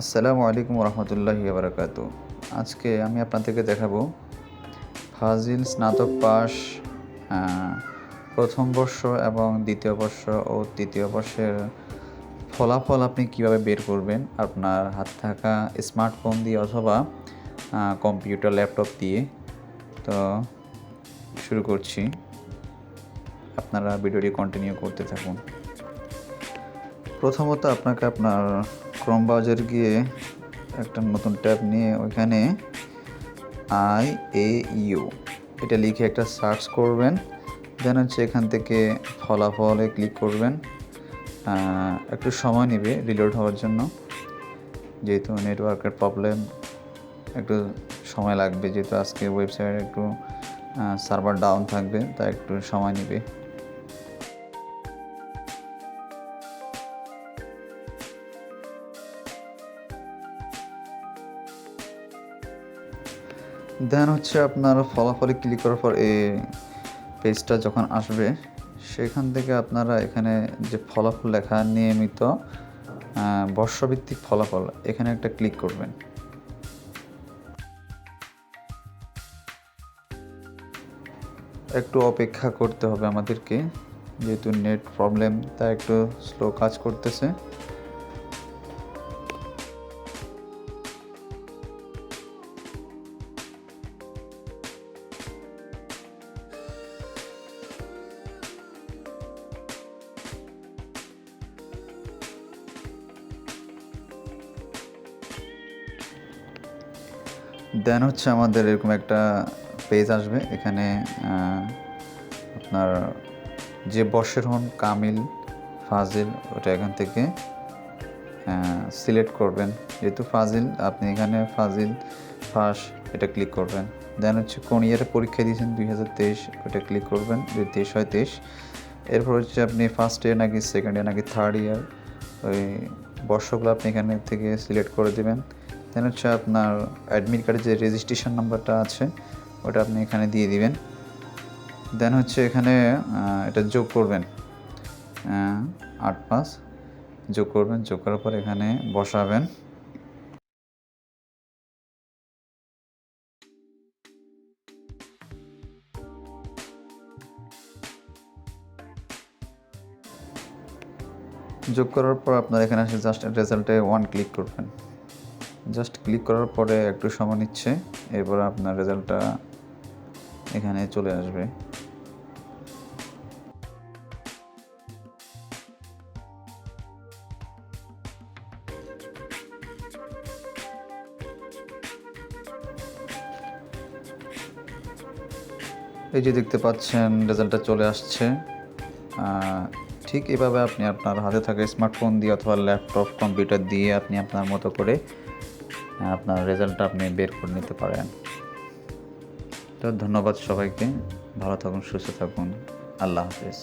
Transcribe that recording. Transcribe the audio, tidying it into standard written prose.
আসসালামু আলাইকুম রহমতুল্লাহি বারাকাতু। আজকে আমি আপনাদেরকে দেখাবো ফাজিল স্নাতক পাস প্রথম বর্ষ এবং দ্বিতীয় বর্ষ ও তৃতীয় বর্ষের ফলাফল আপনি কিভাবে বের করবেন আপনার হাতে থাকা স্মার্টফোন দিয়ে অথবা কম্পিউটার ল্যাপটপ দিয়ে। তো শুরু করছি, আপনারা ভিডিওটি কন্টিনিউ করতে থাকুন। প্রথমত আপনাকে আপনার ক্রোম ব্রাউজার গিয়ে একটা নতুন ট্যাব নিয়ে ওইখানে IAU এটা লিখে একটা সার্চ করবেন। দেন হচ্ছে এখান থেকে ফলাফলে ক্লিক করবেন। একটু সময় নেবে রিলোড হওয়ার জন্য, যেহেতু নেটওয়ার্কের প্রবলেম একটু সময় লাগবে, যেহেতু আজকে ওয়েবসাইট একটু সার্ভার ডাউন থাকবে, তাই একটু সময় নেবে। দেন হচ্ছে আপনার ফলাফলে ক্লিক করার পর এই পেজটা যখন আসবে, সেখান থেকে আপনারা এখানে যে ফলাফল লেখা নিয়মিত বর্ষভিত্তিক ফলাফল, এখানে একটা ক্লিক করবেন। একটু অপেক্ষা করতে হবে আমাদেরকে, যেহেতু নেট প্রবলেম তাই একটু স্লো কাজ করতেছে। দেন হচ্ছে আমাদের এরকম একটা পেজ আসবে। এখানে আপনার যে বর্ষের হন কামিল, ফাজিল, ওটা এখান থেকে সিলেক্ট করবেন। যেহেতু ফাজিল, আপনি এখানে ফাজিল ফার্স্ট এটা ক্লিক করবেন। দেন হচ্ছে কোন ইয়ারে পরীক্ষা দিয়েছেন, 2023, ওটা ক্লিক করবেন। যদি 23 হয় 23। এরপর হচ্ছে আপনি ফার্স্ট ইয়ার নাকি সেকেন্ড ইয়ার নাকি থার্ড ইয়ার, ওই বর্ষগুলো আপনি এখানে থেকে সিলেক্ট করে দেবেন। দেন হচ্ছে আপনার অ্যাডমিট কার্ডের যে রেজিস্ট্রেশন নাম্বারটা আছে ওটা আপনি এখানে দিয়ে দিবেন। দেন হচ্ছে এখানে এটা যোগ করবেন, 8-5 যোগ করবেন। যোগ করার পর এখানে বসাবেন। যোগ করার পর আপনার এখানে আসে জাস্ট রেজাল্টে 1 ক্লিক করবেন। জাস্ট ক্লিক করার পরে একটু সময় নিচ্ছে, এরপর আপনার রেজাল্টটা এখানে চলে আসবে। এই যে দেখতে পাচ্ছেন রেজাল্টটা চলে আসছে। ঠিক এভাবে আপনি আপনার হাতে থাকা স্মার্টফোন দিয়ে অথবা ল্যাপটপ কম্পিউটার দিয়ে আপনি আপনার মতো করে আপনার রেজাল্টটা আপনি বের করে নিতে পারেন। তো ধন্যবাদ সবাইকে, ভালো থাকুন, সুস্থ থাকুন, আল্লাহ হাফেজ।